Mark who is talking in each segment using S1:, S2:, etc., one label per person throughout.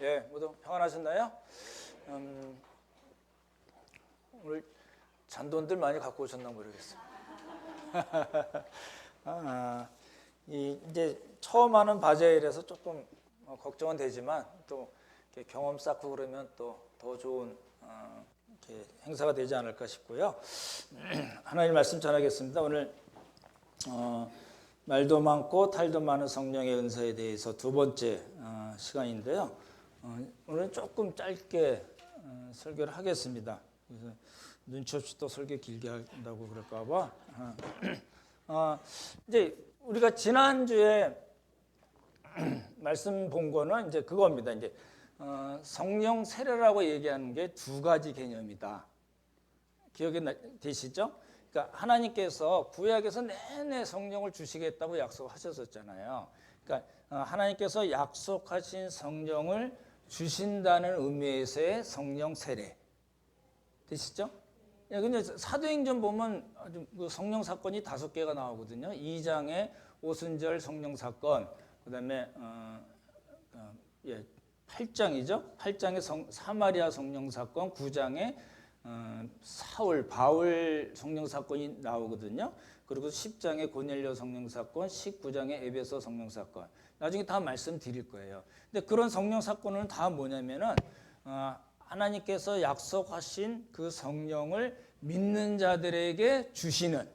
S1: 예, 모두 평안하셨나요? 오늘 잔돈들 많이 갖고 오셨나 모르겠어요. 이제 처음 하는 바젤이라서 조금 걱정은 되지만 또 이렇게 경험 쌓고 그러면 또 더 좋은 이렇게 행사가 되지 않을까 싶고요. 하나님 말씀 전하겠습니다. 오늘 말도 많고 탈도 많은 성령의 은사에 대해서 두 번째 시간인데요. 오늘은 조금 짧게 설교를 하겠습니다. 그래서 눈치 없이 또 설교 길게 한다고 그럴까 봐. 이제 우리가 지난주에 말씀 본 거는 이제 그겁니다. 이제 성령 세례라고 얘기하는 게 두 가지 개념이다. 기억이 되시죠? 그러니까 하나님께서 구약에서 내내 성령을 주시겠다고 약속하셨었잖아요. 그러니까 하나님께서 약속하신 성령을 주신다는 의미에서의 성령 세례 되시죠? 근데 사도행전 보면 그 성령 사건이 5개가 나오거든요. 2장에 오순절 성령 사건, 그다음에 8장이죠. 8장에 사마리아 성령 사건, 9장에 바울 성령 사건이 나오거든요. 그리고 10장에 고넬료 성령 사건, 19장에 에베소 성령 사건. 나중에 다 말씀드릴 거예요. 근데 그런 성령 사건은 다 뭐냐면은 하나님께서 약속하신 그 성령을 믿는 자들에게 주시는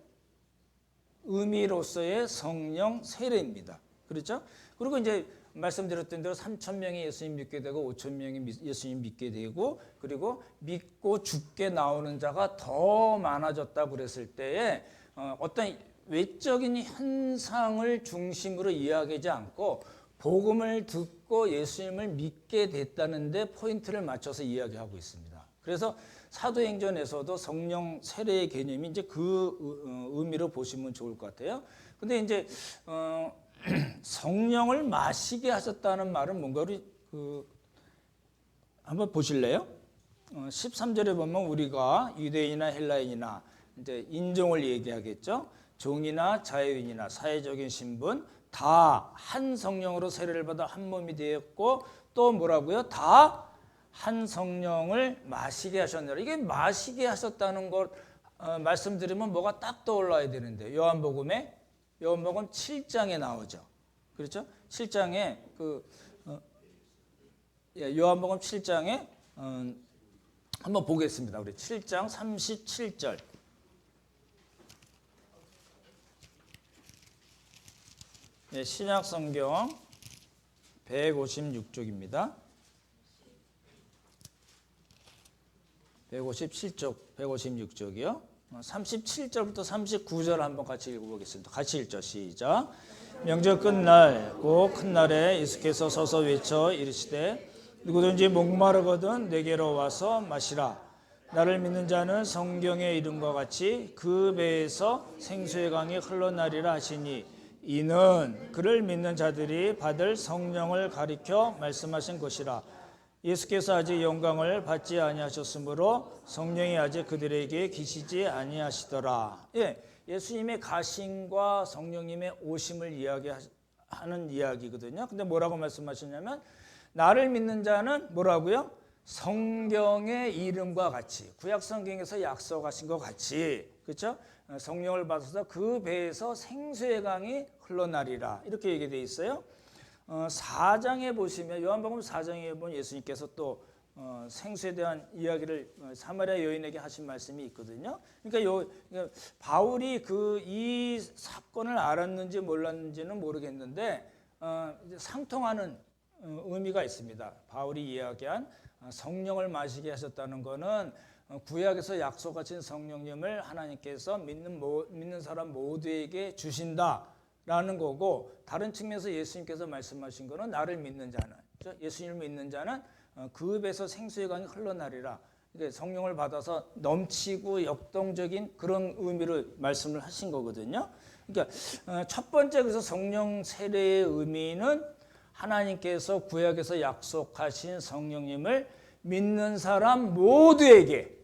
S1: 의미로서의 성령 세례입니다. 그렇죠? 그리고 이제 말씀드렸던 대로 3,000명이 예수님 믿게 되고 5,000명이 예수님 믿게 되고 그리고 믿고 죽게 나오는 자가 더 많아졌다고 그랬을 때에 어떤 외적인 현상을 중심으로 이야기하지 않고 복음을 듣고 예수님을 믿게 됐다는데 포인트를 맞춰서 이야기하고 있습니다. 그래서 사도행전에서도 성령 세례의 개념이 이제 그 의미로 보시면 좋을 것 같아요. 근데 이제 성령을 마시게 하셨다는 말은 뭔가 우리 한번 보실래요? 13절에 보면 우리가 유대인이나 헬라인이나 이제 인종을 얘기하겠죠. 종이나 자유인이나 사회적인 신분 다 한 성령으로 세례를 받아 한 몸이 되었고 또 뭐라고요? 다 한 성령을 마시게 하셨느라. 이게 마시게 하셨다는 것 말씀드리면 뭐가 딱 떠올라야 되는데 요한복음 7장에 나오죠. 그렇죠? 7장에 요한복음 7장에 한번 보겠습니다. 우리 7장 37절. 신약 성경 156쪽입니다. 156쪽이요. 37절부터 39절 한번 같이 읽어보겠습니다. 같이 읽죠. 시작. 명절 끝날 곧 큰 날에 예수께서 서서 외쳐 이르시되 누구든지 목마르거든 내게로 와서 마시라. 나를 믿는 자는 성경의 이름과 같이 그 배에서 생수의 강이 흘러나리라 하시니 이는 그를 믿는 자들이 받을 성령을 가리켜 말씀하신 것이라. 예수께서 아직 영광을 받지 아니하셨으므로 성령이 아직 그들에게 계시지 아니하시더라. 예수님의 가심과 성령님의 오심을 이야기하는 이야기거든요. 근데 뭐라고 말씀하셨냐면 나를 믿는 자는 뭐라고요? 성경의 이름과 같이 구약 성경에서 약속하신 것 같이 그렇죠? 성령을 받아서 그 배에서 생수의 강이 흘러나리라 이렇게 얘기되어 있어요. 4장에 보시면 요한복음 4장에 보면 예수님께서 또 생수에 대한 이야기를 사마리아 여인에게 하신 말씀이 있거든요. 그러니까 바울이 이 사건을 알았는지 몰랐는지는 모르겠는데 상통하는 의미가 있습니다. 바울이 이야기한 성령을 마시게 하셨다는 것은 구약에서 약속하신 성령님을 하나님께서 믿는 사람 모두에게 주신다라는 거고 다른 측면에서 예수님께서 말씀하신 것은 나를 믿는 자는 예수님을 믿는 자는 그 배에서 생수의 강이 흘러나리라. 그러니까 성령을 받아서 넘치고 역동적인 그런 의미로 말씀을 하신 거거든요. 그러니까 첫 번째 그래서 성령 세례의 의미는 하나님께서 구약에서 약속하신 성령님을 믿는 사람 모두에게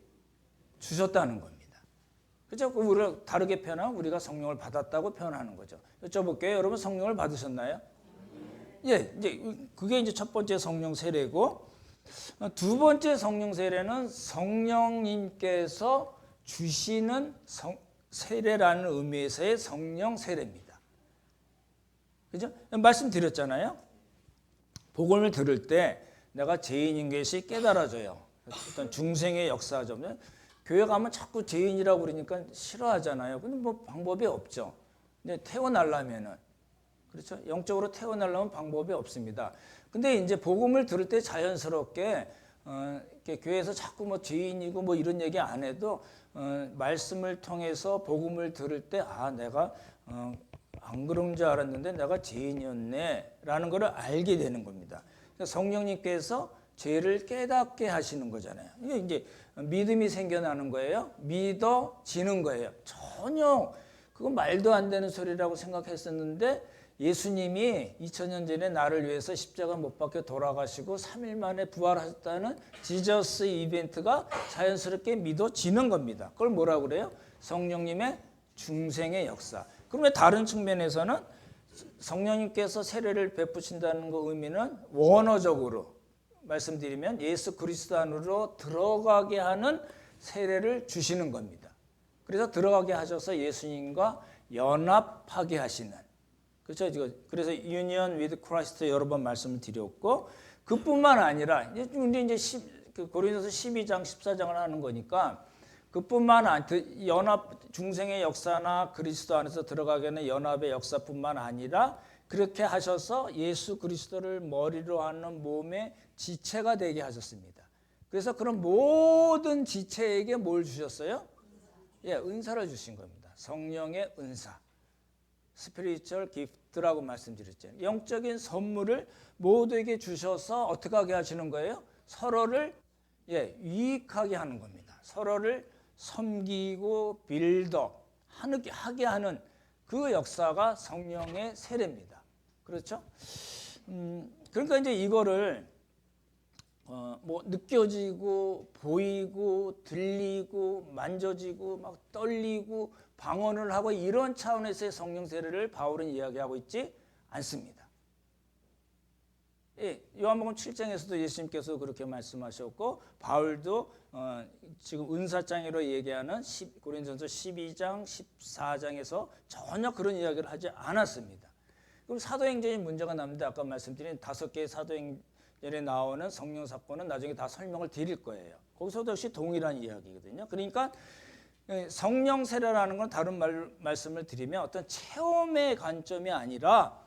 S1: 주셨다는 겁니다. 그렇죠? 우리가 다르게 표현하면 우리가 성령을 받았다고 표현하는 거죠. 여쭤볼게요. 여러분 성령을 받으셨나요? 예, 이제 그게 이제 첫 번째 성령 세례고, 두 번째 성령 세례는 성령님께서 주시는 세례라는 의미에서의 성령 세례입니다. 그죠? 말씀드렸잖아요. 복음을 들을 때 내가 죄인인 것이 깨달아져요. 어떤 중생의 역사죠. 교회 가면 자꾸 죄인이라고 그러니까 싫어하잖아요. 근데 뭐 방법이 없죠. 근데 태어나려면은, 그렇죠? 영적으로 태어나려면 방법이 없습니다. 근데 이제 복음을 들을 때 자연스럽게 이렇게 교회에서 자꾸 뭐 죄인이고 뭐 이런 얘기 안 해도 말씀을 통해서 복음을 들을 때 내가 안 그런 줄 알았는데 내가 죄인이었네라는 것을 알게 되는 겁니다. 성령님께서 죄를 깨닫게 하시는 거잖아요. 이게 이제 믿음이 생겨나는 거예요. 믿어지는 거예요. 전혀 그건 말도 안 되는 소리라고 생각했었는데 예수님이 2000년 전에 나를 위해서 십자가 못 박혀 돌아가시고 3일 만에 부활하셨다는 지저스 이벤트가 자연스럽게 믿어지는 겁니다. 그걸 뭐라고 그래요? 성령님의 중생의 역사. 그러면 다른 측면에서는 성령님께서 세례를 베푸신다는 그 의미는 원어적으로 말씀드리면 예수 그리스도 안으로 들어가게 하는 세례를 주시는 겁니다. 그래서 들어가게 하셔서 예수님과 연합하게 하시는, 그렇죠? 그래서 union with Christ 여러 번 말씀을 드렸고, 그뿐만 아니라 이제 고린도서 12장 14장을 하는 거니까 그뿐만 아니라 연합 중생의 역사나 그리스도 안에서 들어가게 하는 연합의 역사뿐만 아니라 그렇게 하셔서 예수 그리스도를 머리로 하는 몸의 지체가 되게 하셨습니다. 그래서 그런 모든 지체에게 뭘 주셨어요? 예, 은사를 주신 겁니다. 성령의 은사, 스피리추얼 기프트라고 말씀드렸죠. 영적인 선물을 모두에게 주셔서 어떻게 하게 하시는 거예요? 서로를 유익하게 하는 겁니다. 서로를 섬기고 빌드업 하게 하는 그 역사가 성령의 세례입니다. 그렇죠? 그러니까 이제 이거를 뭐 느껴지고 보이고 들리고 만져지고 막 떨리고 방언을 하고 이런 차원에서의 성령 세례를 바울은 이야기하고 있지 않습니다. 예, 요한복음 7장에서도 예수님께서 그렇게 말씀하셨고 바울도 지금 은사장애로 얘기하는 고린도전서 12장 14장에서 전혀 그런 이야기를 하지 않았습니다. 그럼 사도행전이 문제가 나는데 아까 말씀드린 5개의 사도행전에 나오는 성령 사건은 나중에 다 설명을 드릴 거예요. 거기서도 역시 동일한 이야기거든요. 그러니까 성령 세례라는 건 다른 말씀을 드리면 어떤 체험의 관점이 아니라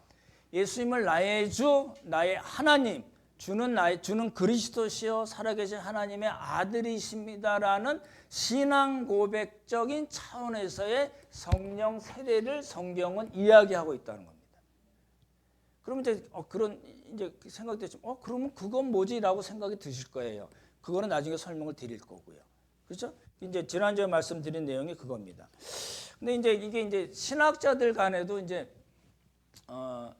S1: 예수님을 나의 주, 나의 하나님, 주는 그리스도시요 살아계신 하나님의 아들이십니다라는 신앙 고백적인 차원에서의 성령 세례를 성경은 이야기하고 있다는 겁니다. 그러면 이제 그런 이제 생각이 들지만 그러면 그건 뭐지라고 생각이 드실 거예요. 그거는 나중에 설명을 드릴 거고요. 그렇죠? 이제 지난주에 말씀드린 내용이 그겁니다. 근데 이제 이게 이제 신학자들 간에도 이제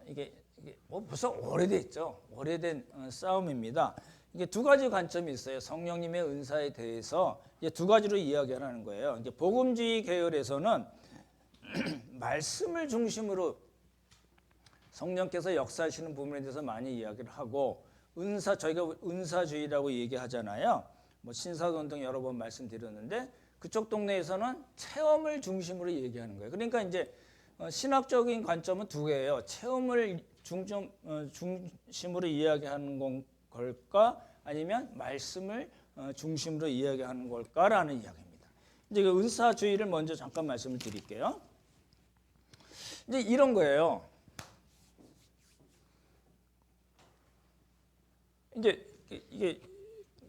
S1: 이게 뭐 벌써 오래됐죠. 오래된 싸움입니다. 이게 두 가지 관점이 있어요. 성령님의 은사에 대해서 이제 두 가지로 이야기하는 거예요. 이제 복음주의 계열에서는 말씀을 중심으로 성령께서 역사하시는 부분에 대해서 많이 이야기를 하고 저희가 은사주의라고 얘기하잖아요. 뭐 신사돈 등 여러 번 말씀드렸는데 그쪽 동네에서는 체험을 중심으로 얘기하는 거예요. 그러니까 이제 신학적인 관점은 두 개예요. 체험을 중심으로 이야기하는 걸까 아니면 말씀을 중심으로 이야기하는 걸까라는 이야기입니다. 이제 그 은사주의를 먼저 잠깐 말씀을 드릴게요. 이제 이런 거예요. 이제 이게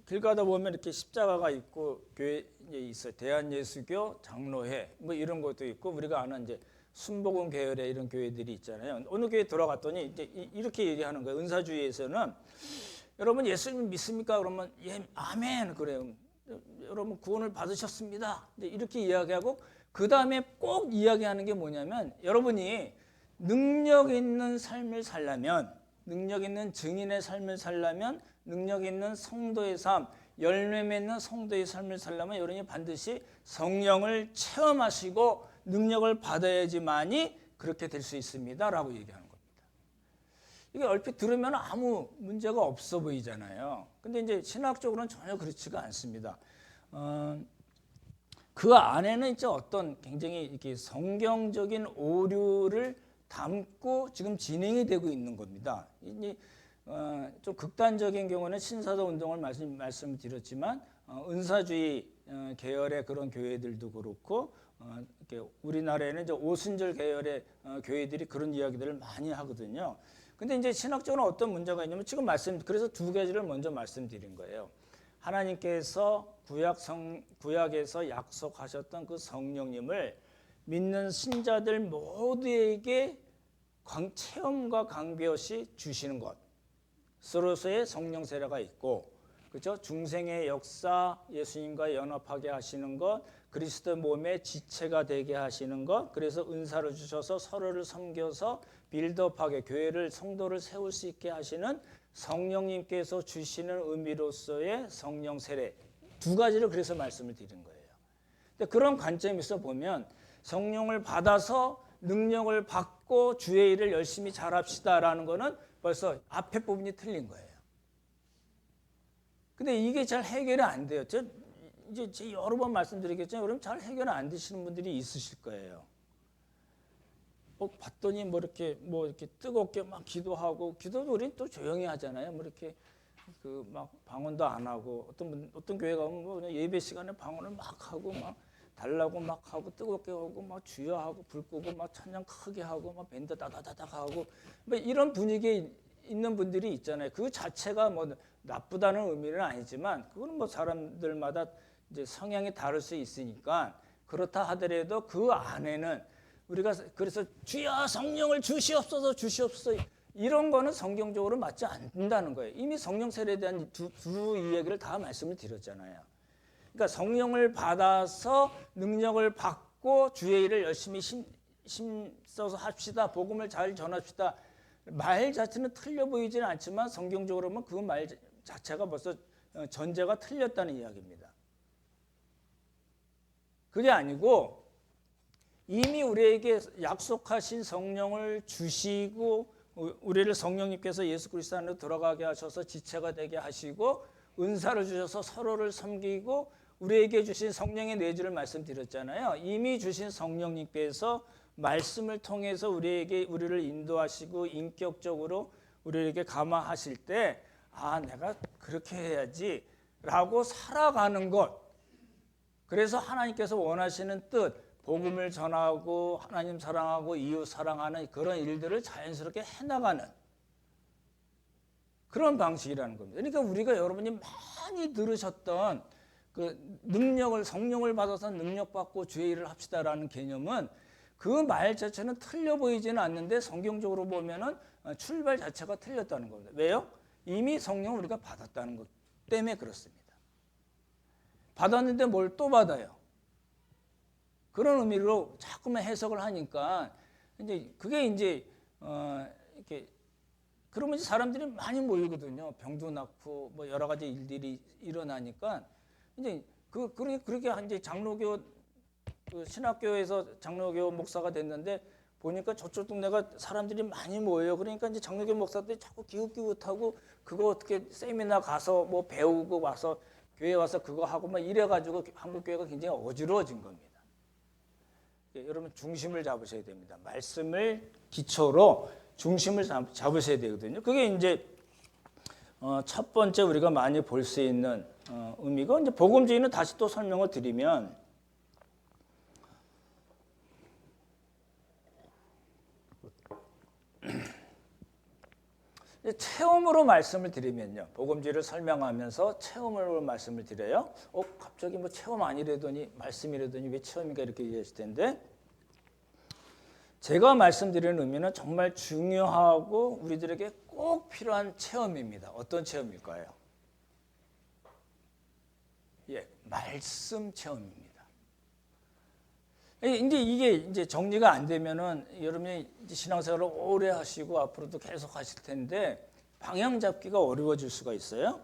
S1: 길 가다 보면 이렇게 십자가가 있고 교회 있어요. 대한예수교 장로회 뭐 이런 것도 있고 우리가 아는 이제 순복음 계열의 이런 교회들이 있잖아요. 어느 교회 들어갔더니 이제 이렇게 얘기하는 거예요. 은사주의에서는 여러분 예수님 믿습니까? 그러면 예, 아멘 그래요. 여러분 구원을 받으셨습니다. 이제 이렇게 이야기하고 그 다음에 꼭 이야기하는 게 뭐냐면 여러분이 능력 있는 삶을 살려면 능력 있는 증인의 삶을 살려면 능력 있는 성도의 삶, 열매 맺는 성도의 삶을 살려면 여러분이 반드시 성령을 체험하시고 능력을 받아야지만이 그렇게 될 수 있습니다 라고 얘기하는 겁니다. 이게 얼핏 들으면 아무 문제가 없어 보이잖아요. 근데 이제 신학적으로는 전혀 그렇지가 않습니다. 그 안에는 이제 어떤 굉장히 이렇게 성경적인 오류를 담고 지금 진행이 되고 있는 겁니다. 이제 좀 극단적인 경우는 신사도 운동을 말씀드렸지만 은사주의 계열의 그런 교회들도 그렇고 이렇게 우리나라에는 이제 오순절 계열의 교회들이 그런 이야기들을 많이 하거든요. 근데 이제 신학적으로 어떤 문제가 있냐면 지금 그래서 두 가지를 먼저 말씀드린 거예요. 하나님께서 구약에서 약속하셨던 그 성령님을 믿는 신자들 모두에게 체험과 관계없이 주시는 것. 서로서의 성령 세례가 있고, 그렇죠? 중생의 역사, 예수님과 연합하게 하시는 것, 그리스도 몸의 지체가 되게 하시는 것, 그래서 은사를 주셔서 서로를 섬겨서 빌드업하게 교회를 성도를 세울 수 있게 하시는 성령님께서 주시는 의미로서의 성령 세례 두 가지를 그래서 말씀을 드린 거예요. 근데 그런 관점에서 보면 성령을 받아서 능력을 받고 주의 일을 열심히 잘합시다라는 거는 벌써 앞에 부분이 틀린 거예요. 근데 이게 잘 해결이 안 돼요. 이제 여러 번 말씀드리겠지만 여러분 잘 해결 안 되시는 분들이 있으실 거예요. 봤더니 이렇게 뜨겁게 막 기도하고 기도도 우리는 또 조용히 하잖아요. 이렇게 그 막 방언도 안 하고 어떤 교회 가면 그냥 예배 시간에 방언을 막 하고 막 달라고 막 하고 뜨겁게 하고 막 주여 하고 불 끄고 막 찬양 크게 하고 막 밴드 따다다닥 하고 이런 분위기에 있는 분들이 있잖아요. 그 자체가 나쁘다는 의미는 아니지만 그거는 사람들마다 이제 성향이 다를 수 있으니까 그렇다 하더라도 그 안에는 우리가 그래서 주여 성령을 주시옵소서 이런 거는 성경적으로 맞지 않는다는 거예요. 이미 성령 세례에 대한 두 이야기를 다 말씀을 드렸잖아요. 그러니까 성령을 받아서 능력을 받고 주의 일을 열심히 힘써서 합시다. 복음을 잘 전합시다. 말 자체는 틀려 보이지는 않지만 성경적으로 보면 그 말 자체가 벌써 전제가 틀렸다는 이야기입니다. 그게 아니고 이미 우리에게 약속하신 성령을 주시고 우리를 성령님께서 예수 그리스도 안으로 들어가게 하셔서 지체가 되게 하시고 은사를 주셔서 서로를 섬기고 우리에게 주신 성령의 내주를 말씀드렸잖아요. 이미 주신 성령님께서 말씀을 통해서 우리를 인도하시고 인격적으로 우리에게 감화하실 때 내가 그렇게 해야지 라고 살아가는 것. 그래서 하나님께서 원하시는 뜻, 복음을 전하고 하나님 사랑하고 이웃 사랑하는 그런 일들을 자연스럽게 해나가는 그런 방식이라는 겁니다. 그러니까 우리가 여러분이 많이 들으셨던 그 성령을 받아서 능력받고 주의 일을 합시다라는 개념은 그 말 자체는 틀려 보이지는 않는데 성경적으로 보면은 출발 자체가 틀렸다는 겁니다. 왜요? 이미 성령을 우리가 받았다는 것 때문에 그렇습니다. 받았는데 뭘 또 받아요? 그런 의미로 자꾸만 해석을 하니까 그게 이렇게 그러면 사람들이 많이 모이거든요. 병도 낳고 여러 가지 일들이 일어나니까 그렇게 이제 장로교 신학교에서 장로교 목사가 됐는데 보니까 저쪽 동네가 사람들이 많이 모여요. 그러니까 이제 장로교 목사들이 자꾸 기웃기웃하고 그거 어떻게 세미나 가서 배우고 와서 교회 와서 그거 하고 이래가지고 한국 교회가 굉장히 어지러워진 겁니다. 여러분 중심을 잡으셔야 됩니다. 말씀을 기초로 중심을 잡으셔야 되거든요. 그게 이제 첫 번째 우리가 많이 볼 수 있는 의미고 이제 복음주의는 다시 또 설명을 드리면 체험으로 말씀을 드리면요. 복음주의를 설명하면서 체험으로 말씀을 드려요. 갑자기 체험 아니래더니 말씀이래더니 왜 체험인가 이렇게 얘기했을 텐데 제가 말씀드리는 의미는 정말 중요하고 우리들에게 꼭 필요한 체험입니다. 어떤 체험일까요? 말씀 체험입니다. 이게 이제 정리가 안 되면은 여러분이 신앙생활을 오래 하시고 앞으로도 계속 하실 텐데 방향 잡기가 어려워질 수가 있어요.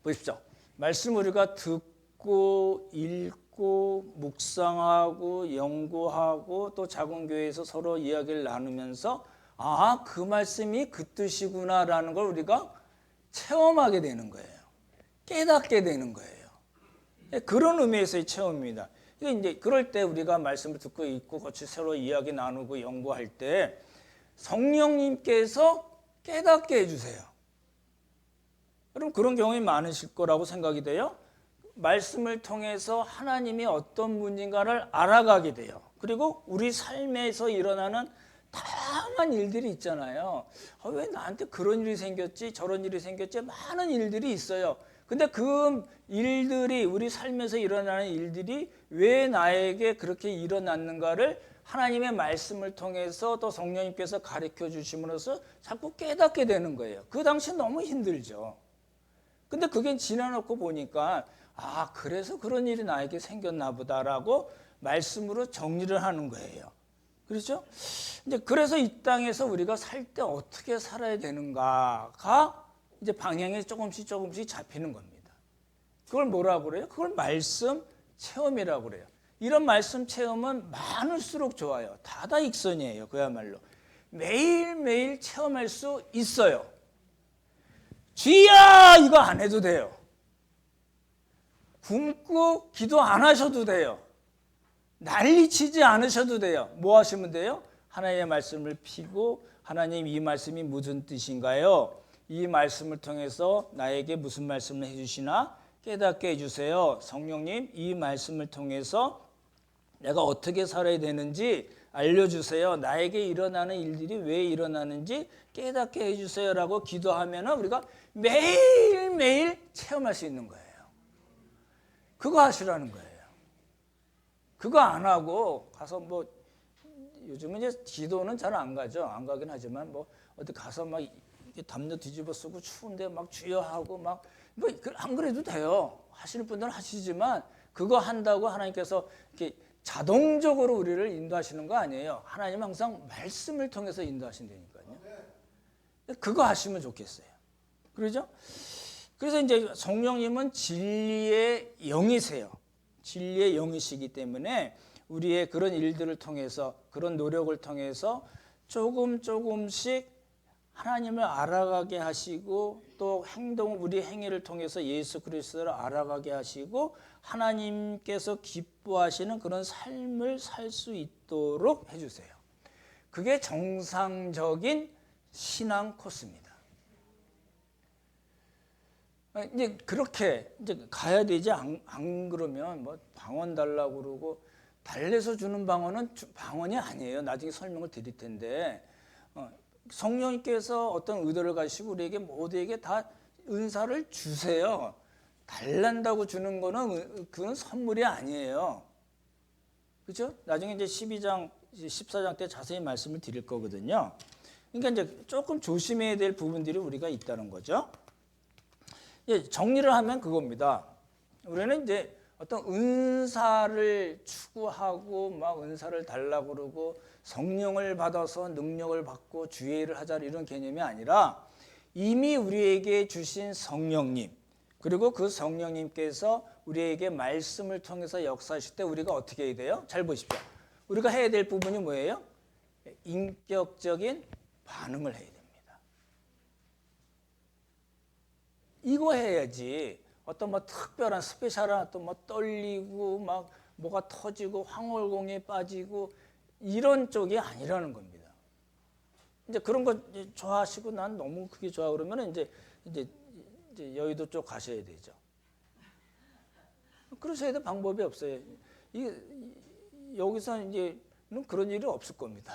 S1: 보십시오. 말씀 우리가 듣고 읽고 묵상하고 연구하고 또 작은 교회에서 서로 이야기를 나누면서 아, 그 말씀이 그 뜻이구나라는 걸 우리가 체험하게 되는 거예요. 깨닫게 되는 거예요. 그런 의미에서의 체험입니다. 이게 이제 그럴 때 우리가 말씀을 듣고 있고 같이 서로 이야기 나누고 연구할 때 성령님께서 깨닫게 해주세요. 그럼 그런 경험이 많으실 거라고 생각이 돼요. 말씀을 통해서 하나님이 어떤 분인가를 알아가게 돼요. 그리고 우리 삶에서 일어나는 다양한 일들이 있잖아요. 왜 나한테 그런 일이 생겼지, 저런 일이 생겼지, 많은 일들이 있어요. 근데 그 일들이, 우리 삶에서 일어나는 일들이 왜 나에게 그렇게 일어났는가를 하나님의 말씀을 통해서 또 성령님께서 가르쳐 주심으로써 자꾸 깨닫게 되는 거예요. 그 당시 너무 힘들죠. 근데 그게 지나놓고 보니까 아, 그래서 그런 일이 나에게 생겼나 보다라고 말씀으로 정리를 하는 거예요. 그렇죠? 이제 그래서 이 땅에서 우리가 살 때 어떻게 살아야 되는가가 이제 방향이 조금씩 잡히는 겁니다. 그걸 뭐라고 그래요? 그걸 말씀 체험이라고 그래요. 이런 말씀 체험은 많을수록 좋아요. 다다익선이에요. 그야말로 매일매일 체험할 수 있어요. 주야 이거 안 해도 돼요. 굶고 기도 안 하셔도 돼요. 난리치지 않으셔도 돼요. 뭐 하시면 돼요? 하나님의 말씀을 피고 하나님 이 말씀이 무슨 뜻인가요? 이 말씀을 통해서 나에게 무슨 말씀을 해주시나 깨닫게 해주세요. 성령님 이 말씀을 통해서 내가 어떻게 살아야 되는지 알려주세요. 나에게 일어나는 일들이 왜 일어나는지 깨닫게 해주세요 라고 기도하면 우리가 매일매일 체험할 수 있는 거예요. 그거 하시라는 거예요. 그거 안 하고 가서 뭐 요즘은 이제 기도는 잘 안 가죠. 안 가긴 하지만 뭐 어디 가서 막 담요 뒤집어 쓰고 추운데 막 주여 하고 막 뭐 안 그래도 돼요. 하시는 분들은 하시지만 그거 한다고 하나님께서 이렇게 자동적으로 우리를 인도하시는 거 아니에요. 하나님은 항상 말씀을 통해서 인도하신다니까요. 그거 하시면 좋겠어요. 그러죠? 그래서 이제 성령님은 진리의 영이세요. 진리의 영이시기 때문에 우리의 그런 일들을 통해서 그런 노력을 통해서 조금씩 하나님을 알아가게 하시고 또 우리 행위를 통해서 예수 그리스도를 알아가게 하시고 하나님께서 기뻐하시는 그런 삶을 살 수 있도록 해주세요. 그게 정상적인 신앙 코스입니다. 이제 그렇게 이제 가야 되지 안 그러면 뭐 방언 달라고 그러고 달래서 주는 방언은 방언이 아니에요. 나중에 설명을 드릴 텐데 성령님께서 어떤 의도를 가지고 우리에게 모두에게 다 은사를 주세요. 달란다고 주는 거는 그건 선물이 아니에요. 그렇죠? 나중에 이제 12장, 14장 때 자세히 말씀을 드릴 거거든요. 그러니까 이제 조금 조심해야 될 부분들이 우리가 있다는 거죠. 정리를 하면 그겁니다. 우리는 이제 어떤 은사를 추구하고 막 은사를 달라고 그러고 성령을 받아서 능력을 받고 주의를 하자 이런 개념이 아니라 이미 우리에게 주신 성령님 그리고 그 성령님께서 우리에게 말씀을 통해서 역사하실 때 우리가 어떻게 해야 돼요? 잘 보십시오. 우리가 해야 될 부분이 뭐예요? 인격적인 반응을 해야 됩니다. 이거 해야지 어떤 뭐 특별한 스페셜한 어떤 뭐 떨리고 막 뭐가 터지고 황홀공에 빠지고 이런 쪽이 아니라는 겁니다. 이제 그런 거 좋아하시고 난 너무 그게 좋아 그러면 이제 여의도 쪽 가셔야 되죠. 그러셔야 될 방법이 없어요. 여기서 이제는 그런 일이 없을 겁니다.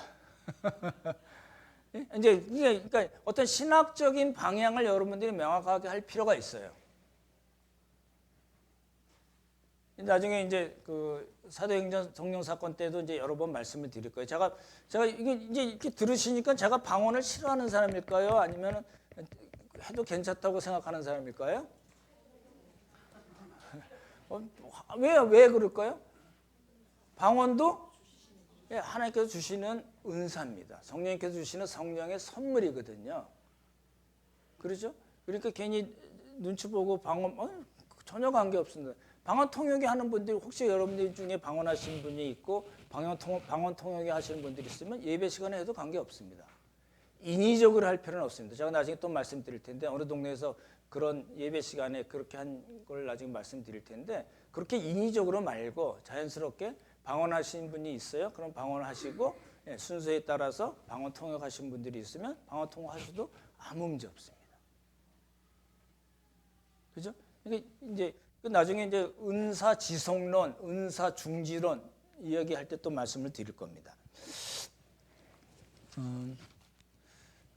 S1: 이제 그러니까 어떤 신학적인 방향을 여러분들이 명확하게 할 필요가 있어요. 나중에 이제 그 사도행전 성령 사건 때도 이제 여러 번 말씀을 드릴 거예요. 제가 이게 이제 이렇게 들으시니까 제가 방언을 싫어하는 사람일까요? 아니면 해도 괜찮다고 생각하는 사람일까요? 왜 그럴까요? 방언도 하나님께서 주시는 은사입니다. 성령님께서 주시는 성령의 선물이거든요. 그렇죠? 그러니까 괜히 눈치 보고 방언 전혀 관계 없습니다. 방언 통역이 하는 분들이 혹시 여러분들 중에 방언하시는 분이 있고 방언 통역이 하시는 분들이 있으면 예배 시간에 해도 관계 없습니다. 인위적으로 할 필요는 없습니다. 제가 나중에 또 말씀드릴 텐데 어느 동네에서 그런 예배 시간에 그렇게 한 걸 나중에 말씀드릴 텐데 그렇게 인위적으로 말고 자연스럽게 방언하신 분이 있어요. 그럼 방언하시고 순서에 따라서 방언 통역하신 분들이 있으면 방언 통역하셔도 아무 문제 없습니다. 그죠? 그러니까 이제 나중에 이제 은사 지성론, 은사 중지론 이야기할 때 또 말씀을 드릴 겁니다.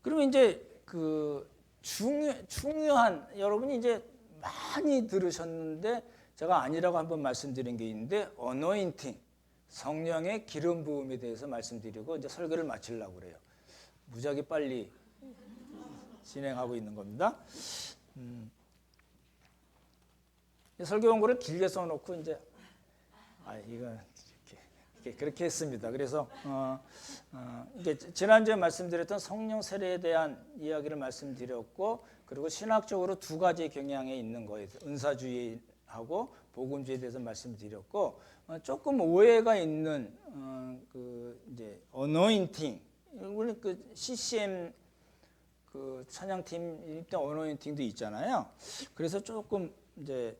S1: 그러면 이제 그 중요한 여러분이 이제 많이 들으셨는데 제가 아니라고 한번 말씀드린 게 있는데 어노인팅 성령의 기름 부음에 대해서 말씀드리고 이제 설교를 마치려고 그래요. 무지하게 빨리 진행하고 있는 겁니다. 설교 원고를 길게 써놓고 이제 이거 이렇게 그렇게 했습니다. 그래서 이게 지난주에 말씀드렸던 성령 세례에 대한 이야기를 말씀드렸고 그리고 신학적으로 두 가지 경향에 있는 거예요. 은사주의하고 복음주의에 대해서 말씀드렸고 조금 오해가 있는 그 이제 어노인팅 우리 그 CCM 그 찬양팀 때 어노인팅도 있잖아요. 그래서 조금 이제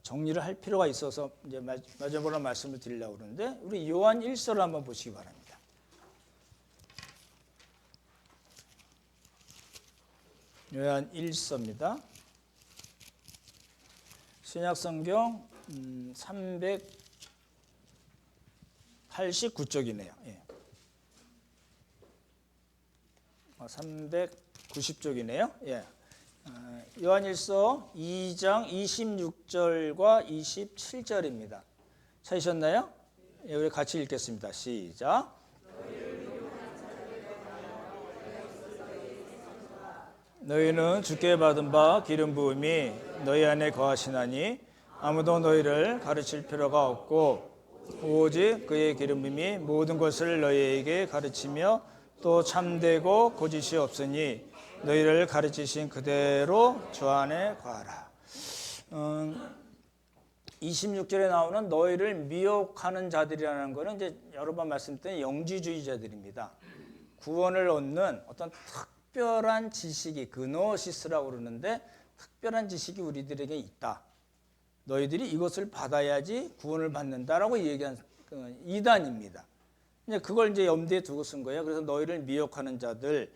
S1: 정리를 할 필요가 있어서 이제 마지막으로 말씀을 드리려고 그러는데 우리 요한 1서를 한번 보시기 바랍니다. 요한 1서입니다. 신약성경 389쪽이네요. 예. 390쪽이네요. 예. 요한일서 2장 26절과 27절입니다. 찾으셨나요? 예, 우리 같이 읽겠습니다. 시작. 너희는 주께 받은 바 기름 부음이 너희 안에 거하시나니 아무도 너희를 가르칠 필요가 없고 오직 그의 기름 부음이 모든 것을 너희에게 가르치며 또 참되고 거짓이 없으니 너희를 가르치신 그대로 주 안에 거하라. 26절에 나오는 너희를 미혹하는 자들이라는 것은 이제 여러 번 말씀드린 영지주의자들입니다. 구원을 얻는 어떤 특별한 지식이 그노시스라고 그러는데 특별한 지식이 우리들에게 있다. 너희들이 이것을 받아야지 구원을 받는다라고 얘기한 이단입니다. 그걸 이제 염두에 두고 쓴 거예요. 그래서 너희를 미혹하는 자들에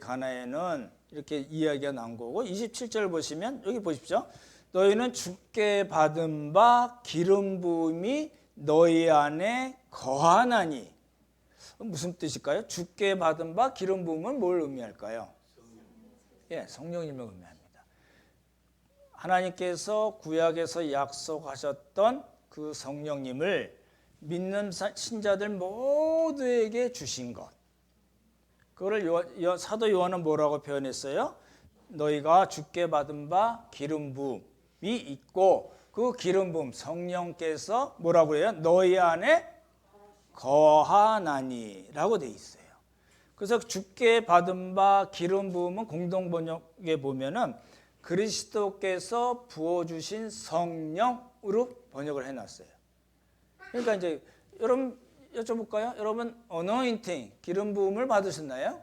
S1: 관하여는 이렇게 이야기가 나온 거고 27절 보시면 여기 보십시오. 너희는 주께 받은 바 기름 부음이 너희 안에 거하나니 무슨 뜻일까요? 주께 받은 바 기름 부음은 뭘 의미할까요? 예, 성령님을 의미합니다. 하나님께서 구약에서 약속하셨던 그 성령님을 믿는 신자들 모두에게 주신 것. 그거를 사도 요한은 뭐라고 표현했어요? 너희가 주께 받은 바 기름 부음이 있고 그 기름 부음 성령께서 뭐라고 해요? 너희 안에 거하나니라고 돼 있어요. 그래서 주께 받은 바 기름 부음은 공동 번역에 보면은 그리스도께서 부어 주신 성령으로 번역을 해 놨어요. 그러니까 이제 여러분 여쭤볼까요? 여러분 어노인팅 기름 부음을 받으셨나요?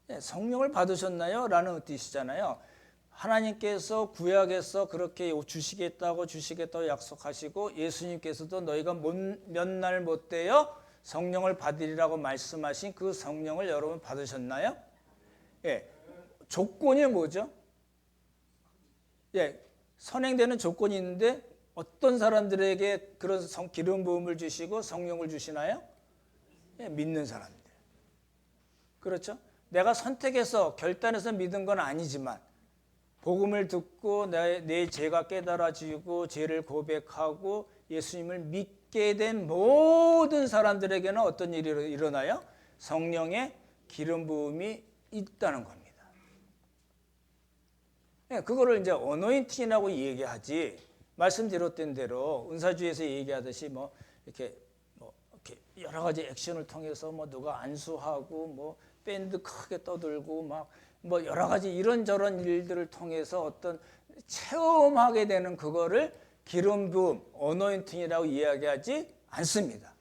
S1: 네, 성령을 받으셨나요? 라는 뜻이잖아요. 하나님께서 구약에서 그렇게 주시겠다고 약속하시고 예수님께서도 너희가 몇 날 못 되어 성령을 받으리라고 말씀하신 그 성령을 여러분 받으셨나요? 예, 조건이 뭐죠? 예, 선행되는 조건이 있는데 어떤 사람들에게 그런 기름 부음을 주시고 성령을 주시나요? 예, 믿는 사람들. 그렇죠? 내가 선택해서 결단해서 믿은 건 아니지만 복음을 듣고 내 죄가 깨달아지고 죄를 고백하고 예수님을 믿게 된 모든 사람들에게는 어떤 일이 일어나요? 성령의 기름 부음이 있다는 겁니다. 예, 그거를 이제 어노인팅이라고 얘기하지. 말씀드렸던 대로 은사주에서 얘기하듯이 이렇게 여러 가지 액션을 통해서 누가 안수하고 밴드 크게 떠들고 여러 가지 이런저런 일들을 통해서 어떤 체험하게 되는 그거를 기름 부음, 어노인팅이라고 이야기하지 않습니다.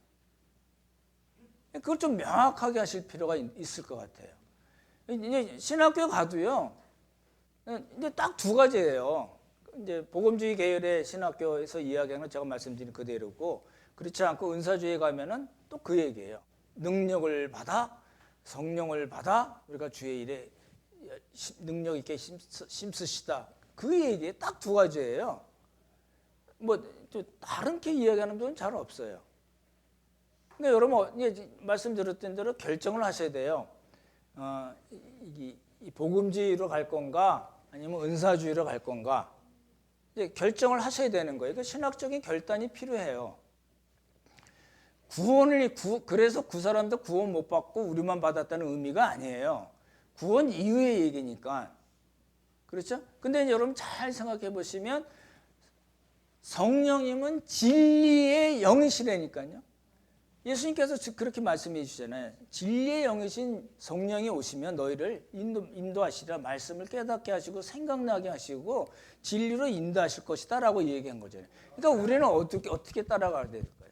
S1: 그걸 좀 명확하게 하실 필요가 있을 것 같아요. 이제 신학교 가도요, 이제 딱 두 가지예요. 이제 복음주의 계열의 신학교에서 이야기하는 제가 말씀드린 그대로고, 그렇지 않고 은사주의에 가면은 또 그 얘기예요. 능력을 받아, 성령을 받아, 우리가 주의 일에 능력 있게 힘쓰시다. 그 얘기에 딱 두 가지예요. 뭐 또 다른 게 이야기하는 분은 잘 없어요. 근데 여러분 이제 말씀드렸던 대로 결정을 하셔야 돼요. 이 복음주의로 갈 건가 아니면 은사주의로 갈 건가. 이제 결정을 하셔야 되는 거예요. 신학적인 결단이 필요해요. 그래서 그 사람도 구원 못 받고 우리만 받았다는 의미가 아니에요. 구원 이후의 얘기니까. 그렇죠? 근데 여러분 잘 생각해 보시면 성령님은 진리의 영이시라니까요. 예수님께서 그렇게 말씀해 주잖아요. 진리의 영이신 성령이 오시면 너희를 인도하시리라. 말씀을 깨닫게 하시고 생각나게 하시고 진리로 인도하실 것이다 라고 얘기한 거잖아요. 그러니까 우리는 어떻게 따라가야 될까요?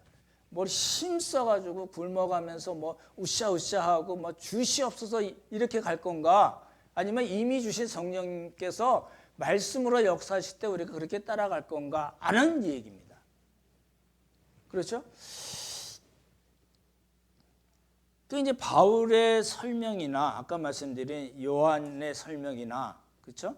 S1: 뭘 힘써가지고 굶어가면서 뭐 우샤우샤하고 뭐 주시 없어서 이렇게 갈 건가? 아니면 이미 주신 성령님께서 말씀으로 역사하실 때 우리가 그렇게 따라갈 건가? 하는 얘기입니다. 그렇죠? 그 이제 바울의 설명이나 아까 말씀드린 요한의 설명이나 그렇죠?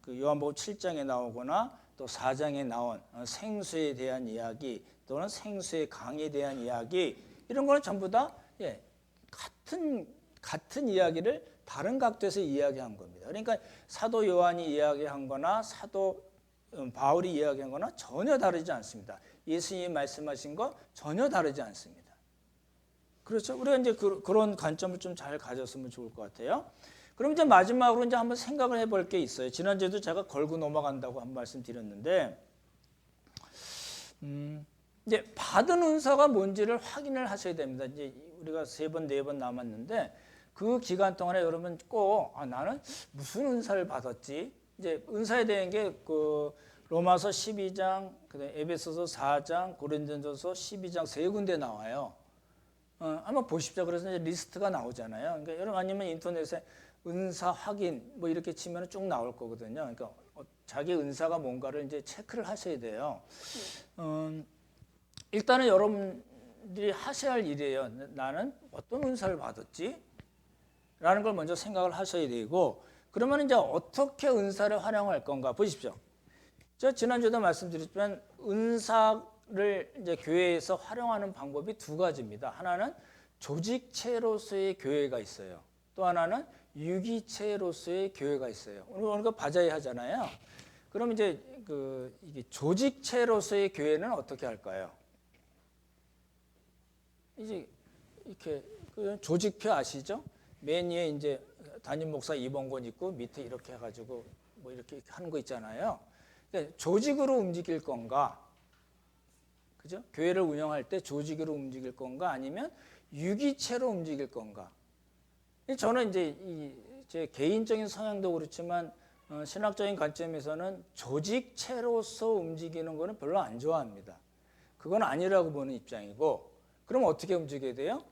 S1: 그 요한복음 7장에 나오거나 또 4장에 나온 생수에 대한 이야기 또는 생수의 강에 대한 이야기 이런 거는 전부 다 같은 이야기를 다른 각도에서 이야기한 겁니다. 그러니까 사도 요한이 이야기한 거나 사도 바울이 이야기한 거나 전혀 다르지 않습니다. 예수님이 말씀하신 거 전혀 다르지 않습니다. 그렇죠? 우리가 이제 그런 관점을 좀 잘 가졌으면 좋을 것 같아요. 그럼 이제 마지막으로 이제 한번 생각을 해볼 게 있어요. 지난주에도 제가 걸고 넘어간다고 한 말씀 드렸는데, 이제 받은 은사가 뭔지를 확인을 하셔야 됩니다. 이제 우리가 3번, 4번 남았는데 그 기간 동안에 여러분 꼭 나는 무슨 은사를 받았지? 이제 은사에 대한 게 그 로마서 12장, 그다음에 에베소서 4장, 고린도전서 12장 3군데 나와요. 한번 보십시오. 그래서 이제 리스트가 나오잖아요. 그러니까 여러분 아니면 인터넷에 은사 확인 뭐 이렇게 치면 쭉 나올 거거든요. 그러니까 자기 은사가 뭔가를 이제 체크를 하셔야 돼요. 일단은 여러분들이 하셔야 할 일이에요. 나는 어떤 은사를 받았지? 라는 걸 먼저 생각을 하셔야 되고, 그러면 이제 어떻게 은사를 활용할 건가 보십시오. 제가 지난주에도 말씀드렸지만 은사를 이제 교회에서 활용하는 방법이 두 가지입니다. 하나는 조직체로서의 교회가 있어요. 또 하나는 유기체로서의 교회가 있어요. 오늘 바자회 하잖아요. 그럼 이제 이게 조직체로서의 교회는 어떻게 할까요? 이제 이렇게 조직표 아시죠? 맨 위에 이제 담임 목사 입원권 있고 밑에 이렇게 해가지고 뭐 이렇게 하는 거 있잖아요. 그러니까 조직으로 움직일 건가? 그죠? 교회를 운영할 때 조직으로 움직일 건가? 아니면 유기체로 움직일 건가? 저는 이제 제 개인적인 성향도 그렇지만 신학적인 관점에서는 조직체로서 움직이는 거는 별로 안 좋아합니다. 그건 아니라고 보는 입장이고, 그럼 어떻게 움직여야 돼요?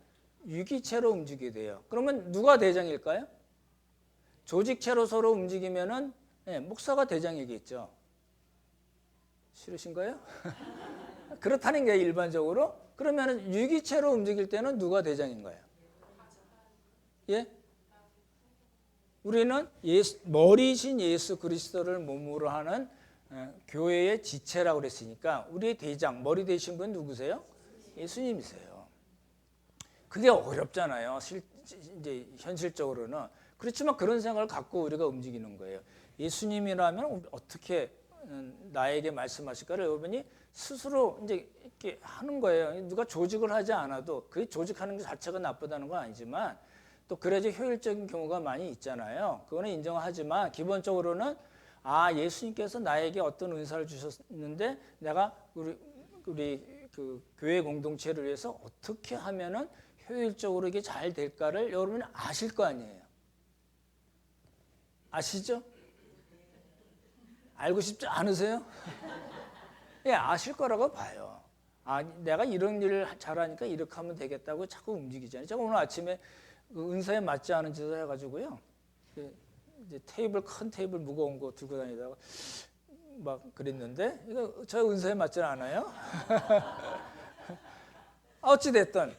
S1: 유기체로 움직여야 돼요. 그러면 누가 대장일까요? 조직체로 서로 움직이면은 목사가 대장이겠죠. 싫으신가요? 그렇다는 게 일반적으로. 그러면 유기체로 움직일 때는 누가 대장인가요? 예? 우리는 머리신 예수 그리스도를 몸으로 하는 교회의 지체라고 그랬으니까 우리의 대장, 머리 되신 분 누구세요? 예수님이세요. 그게 어렵잖아요. 이제 현실적으로는. 그렇지만 그런 생각을 갖고 우리가 움직이는 거예요. 예수님이라면 어떻게 나에게 말씀하실까를 여러분이 스스로 이제 이렇게 하는 거예요. 누가 조직을 하지 않아도 그 조직하는 것 자체가 나쁘다는 건 아니지만 또 그래야지 효율적인 경우가 많이 있잖아요. 그거는 인정하지만 기본적으로는 예수님께서 나에게 어떤 은사를 주셨는데 내가 우리 그 교회 공동체를 위해서 어떻게 하면은 효율적으로 이게 잘 될까를 여러분이 아실 거 아니에요. 아시죠? 알고 싶지 않으세요? 예, 아실 거라고 봐요. 내가 이런 일을 잘하니까 이렇게 하면 되겠다고 자꾸 움직이잖아요. 제가 오늘 아침에 그 은사에 맞지 않은 짓을 해가지고요. 이제 큰 테이블 무거운 거 들고 다니다가 막 그랬는데 이거 저 은사에 맞지는 않아요. 어찌됐든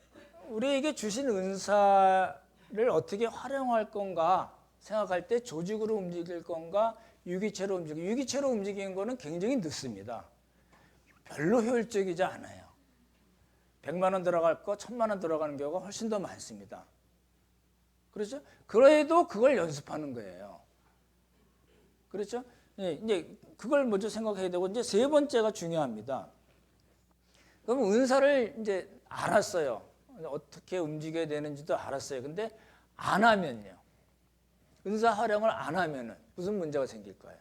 S1: 우리에게 주신 은사를 어떻게 활용할 건가 생각할 때 조직으로 움직일 건가 유기체로 움직이고 유기체로 움직이는 거는 굉장히 늦습니다. 별로 효율적이지 않아요. 100만 원 들어갈 거 1000만 원 들어가는 경우가 훨씬 더 많습니다. 그렇죠? 그래도 그걸 연습하는 거예요. 그렇죠? 이제 그걸 먼저 생각해야 되고 이제 세 번째가 중요합니다. 그럼 은사를 이제 알았어요. 어떻게 움직여야 되는지도 알았어요. 근데 안 하면요. 은사 활용을 안 하면은 무슨 문제가 생길까요?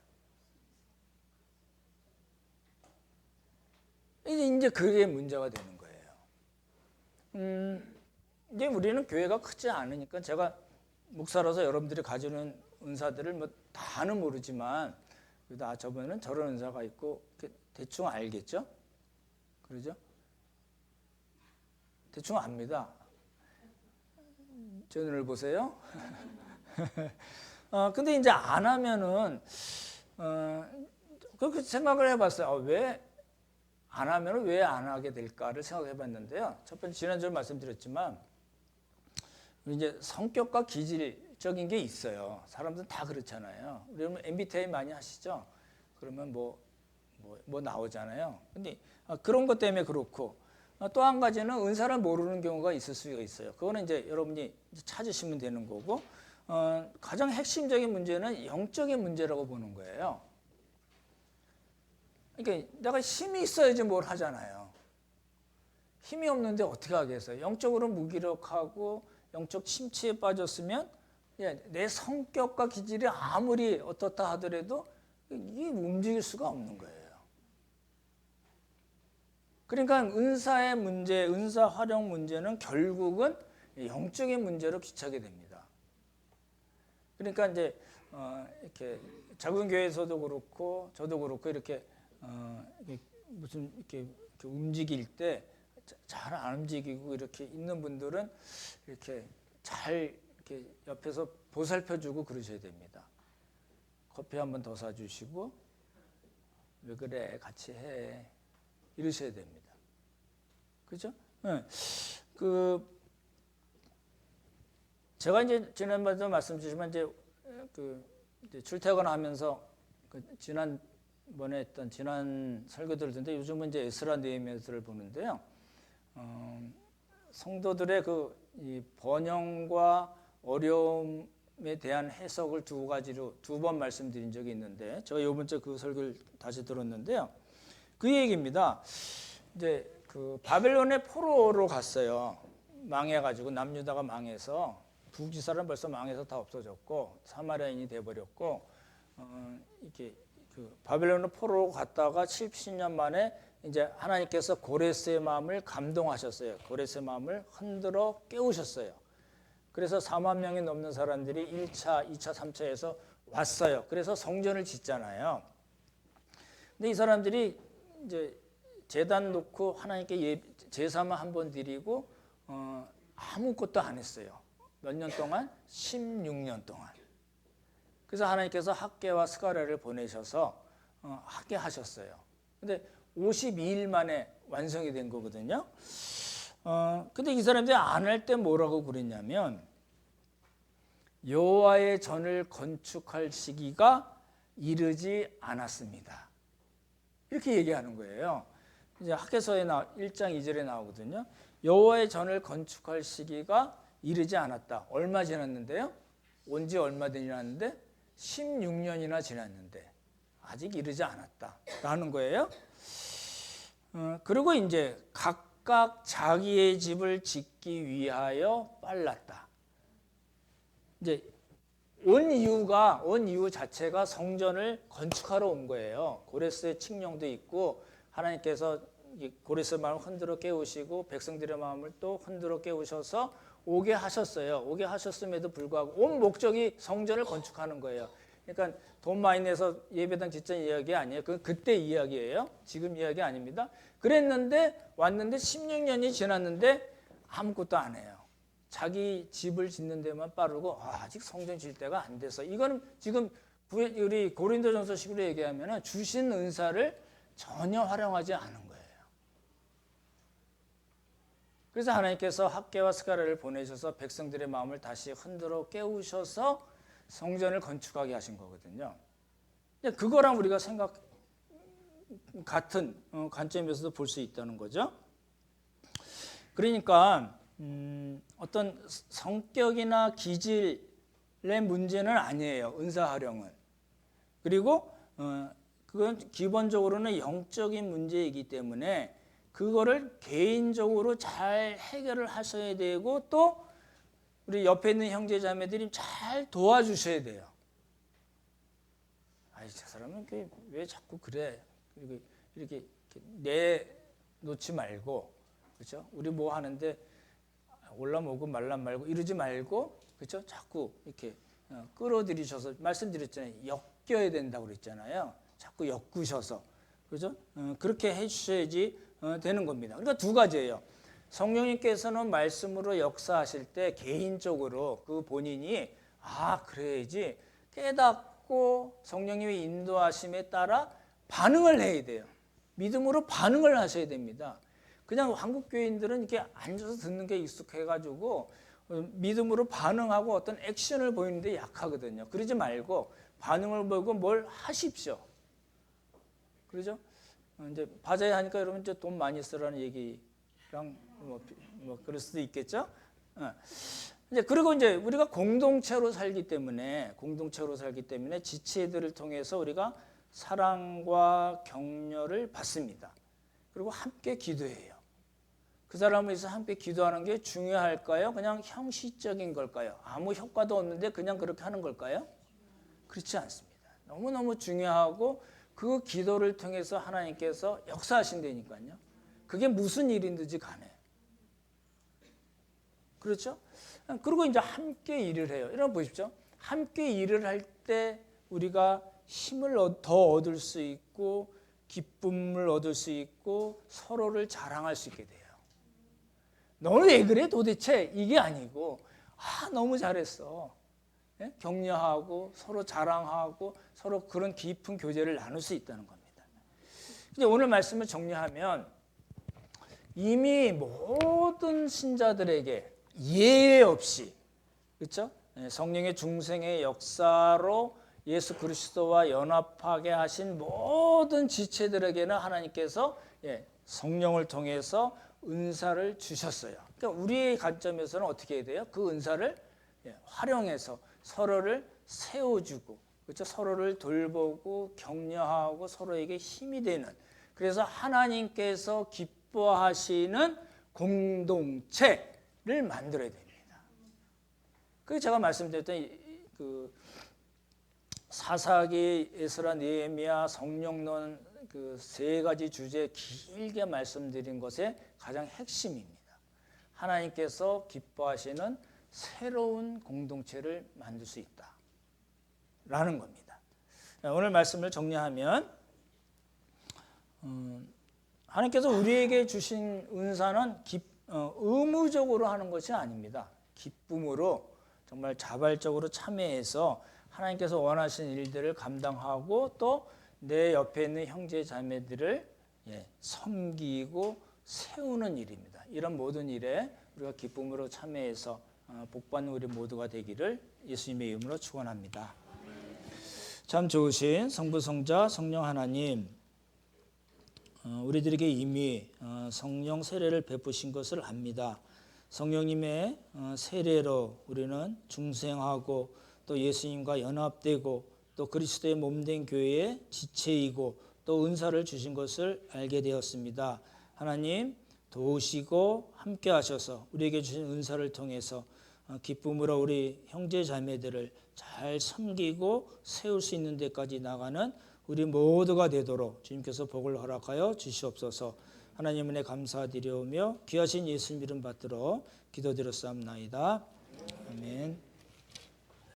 S1: 이제 그게 문제가 되는 거예요. 이제 우리는 교회가 크지 않으니까 제가 목사로서 여러분들이 가지는 은사들을 뭐 다는 모르지만 그래도 저번에는 저런 은사가 있고 대충 알겠죠? 그러죠? 대충 압니다. 제 눈을 보세요. 근데 이제 안 하면은 그렇게 생각을 해봤어요. 왜 안 하면은 왜 안 하게 될까를 생각해봤는데요. 첫 번째 지난주에 말씀드렸지만 이제 성격과 기질적인 게 있어요. 사람들은 다 그렇잖아요. 여러분 MBTI 많이 하시죠? 그러면 뭐 나오잖아요. 근데 그런 것 때문에 그렇고 또 한 가지는 은사를 모르는 경우가 있을 수가 있어요. 그거는 이제 여러분이 찾으시면 되는 거고 가장 핵심적인 문제는 영적인 문제라고 보는 거예요. 그러니까 내가 힘이 있어야지 뭘 하잖아요. 힘이 없는데 어떻게 하겠어요? 영적으로 무기력하고 영적 침체에 빠졌으면 내 성격과 기질이 아무리 어떻다 하더라도 이게 움직일 수가 없는 거예요. 그러니까 은사의 문제, 은사 활용 문제는 결국은 영적인 문제로 귀착이 됩니다. 그러니까 이제 이렇게 작은 교회에서도 그렇고 저도 그렇고 이렇게 무슨 이렇게 움직일 때 잘 안 움직이고 이렇게 있는 분들은 이렇게 잘 이렇게 옆에서 보살펴주고 그러셔야 됩니다. 커피 한 번 더 사주시고 왜 그래 같이 해 이러셔야 됩니다. 그렇죠? 네. 제가 이제 지난번에도 말씀드리지만 이제 출퇴근하면서 지난번에 했던 지난 설교들을 듣는데 요즘은 이제 에스라 느헤미야서를 보는데요. 성도들의 이 번영과 어려움에 대한 해석을 두 가지로 두 번 말씀드린 적이 있는데 제가 이번 주에 그 설교를 다시 들었는데요. 그 얘기입니다. 이제 그 바벨론의 포로로 갔어요. 망해가지고 남유다가 망해서 부지사는 벌써 망해서 다 없어졌고 사마리아인이 돼버렸고 이렇게 바벨론의 포로로 갔다가 70년 만에 이제 하나님께서 고레스의 마음을 감동하셨어요. 고레스의 마음을 흔들어 깨우셨어요. 그래서 4만 명이 넘는 사람들이 1차, 2차, 3차에서 왔어요. 그래서 성전을 짓잖아요. 근데 이 사람들이 이제 제단 놓고 하나님께 제사만 한 번 드리고 아무것도 안 했어요. 몇 년 동안? 16년 동안. 그래서 하나님께서 학개와 스가랴를 보내셔서 하게 하셨어요. 근데 52일 만에 완성이 된 거거든요. 근데 이 사람들이 안 할 때 뭐라고 그랬냐면 여호와의 전을 건축할 시기가 이르지 않았습니다. 이렇게 얘기하는 거예요. 이제 학개서에 1장 2절에 나오거든요. 여호와의 전을 건축할 시기가 이르지 않았다. 얼마 지났는데요? 온 지 얼마 지났는데 16년이나 지났는데 아직 이르지 않았다라는 거예요. 그리고 이제 각각 자기의 집을 짓기 위하여 빨랐다. 이제 온 이유 자체가 성전을 건축하러 온 거예요. 고레스의 칙령도 있고 하나님께서 고레스의 마음을 흔들어 깨우시고 백성들의 마음을 또 흔들어 깨우셔서 오게 하셨어요. 오게 하셨음에도 불구하고 온 목적이 성전을 건축하는 거예요. 그러니까 돈 많이 내서 예배당 짓자는 이야기 아니에요. 그때 이야기예요. 지금 이야기 아닙니다. 그랬는데 왔는데 16년이 지났는데 아무것도 안 해요. 자기 집을 짓는 데만 빠르고 아직 성전 질 때가 안 돼서 이거는 지금 우리 고린도전서식으로 얘기하면 주신 은사를 전혀 활용하지 않은 거예요. 그래서 하나님께서 학개와 스가랴를 보내셔서 백성들의 마음을 다시 흔들어 깨우셔서 성전을 건축하게 하신 거거든요. 그거랑 우리가 같은 관점에서도 볼 수 있다는 거죠. 그러니까 어떤 성격이나 기질의 문제는 아니에요. 은사 활용은. 그리고 그건 기본적으로는 영적인 문제이기 때문에 그거를 개인적으로 잘 해결을 하셔야 되고 또 우리 옆에 있는 형제 자매들이 잘 도와주셔야 돼요. 아이 저 사람은 왜 자꾸 그래? 이렇게 내놓지 말고 그렇죠? 우리 뭐 하는데 올라오고 말란 말고 이러지 말고 그렇죠? 자꾸 이렇게 끌어들이셔서 말씀드렸잖아요. 엮여야 된다고 그랬잖아요. 자꾸 엮으셔서 그렇죠? 그렇게 해주셔야지 되는 겁니다. 그러니까 두 가지예요. 성령님께서는 말씀으로 역사하실 때 개인적으로 그 본인이 그래야지 깨닫고 성령님의 인도하심에 따라 반응을 해야 돼요. 믿음으로 반응을 하셔야 됩니다. 그냥 한국 교인들은 이렇게 앉아서 듣는 게 익숙해가지고 믿음으로 반응하고 어떤 액션을 보이는데 약하거든요. 그러지 말고 반응을 보고 뭘 하십시오. 그러죠? 이제 바자회 하니까 여러분 이제 돈 많이 쓰라는 얘기랑 뭐 그럴 수도 있겠죠. 이제 그리고 이제 우리가 공동체로 살기 때문에 지체들을 통해서 우리가 사랑과 격려를 받습니다. 그리고 함께 기도해요. 그 사람을 위해서 함께 기도하는 게 중요할까요? 그냥 형식적인 걸까요? 아무 효과도 없는데 그냥 그렇게 하는 걸까요? 그렇지 않습니다. 너무너무 중요하고 그 기도를 통해서 하나님께서 역사하신다니까요. 그게 무슨 일인지 간에. 그렇죠? 그리고 이제 함께 일을 해요. 여러분 보십시오. 함께 일을 할 때 우리가 힘을 더 얻을 수 있고 기쁨을 얻을 수 있고 서로를 자랑할 수 있게 돼요. 너는 왜 그래 도대체 이게 아니고 너무 잘했어. 예? 격려하고 서로 자랑하고 서로 그런 깊은 교제를 나눌 수 있다는 겁니다. 이제 오늘 말씀을 정리하면 이미 모든 신자들에게 예외 없이 그렇죠? 성령의 중생의 역사로 예수 그리스도와 연합하게 하신 모든 지체들에게는 하나님께서 성령을 통해서 은사를 주셨어요. 그러니까 우리의 관점에서는 어떻게 해야 돼요? 그 은사를 활용해서 서로를 세워주고 그렇죠? 서로를 돌보고 격려하고 서로에게 힘이 되는 그래서 하나님께서 기뻐하시는 공동체를 만들어야 됩니다. 그 제가 말씀드렸던 그 사사기, 에스라, 느헤미야, 성령론 그 세 가지 주제 길게 말씀드린 것의 가장 핵심입니다. 하나님께서 기뻐하시는 새로운 공동체를 만들 수 있다라는 겁니다. 오늘 말씀을 정리하면 하나님께서 우리에게 주신 은사는 의무적으로 하는 것이 아닙니다. 기쁨으로 정말 자발적으로 참여해서 하나님께서 원하시는 일들을 감당하고 또 내 옆에 있는 형제 자매들을 섬기고 세우는 일입니다. 이런 모든 일에 우리가 기쁨으로 참여해서 복받는 우리 모두가 되기를 예수님의 이름으로 축원합니다. 참 좋으신 성부 성자 성령 하나님, 우리들에게 이미 성령 세례를 베푸신 것을 압니다. 성령님의 세례로 우리는 중생하고 또 예수님과 연합되고 또 그리스도의 몸된 교회의 지체이고 또 은사를 주신 것을 알게 되었습니다. 하나님 도우시고 함께 하셔서 우리에게 주신 은사를 통해서 기쁨으로 우리 형제 자매들을 잘 섬기고 세울 수 있는 데까지 나가는 우리 모두가 되도록 주님께서 복을 허락하여 주시옵소서. 하나님 은혜 감사드리오며 귀하신 예수님 이름 받들어 기도드렸사옵나이다. 아멘.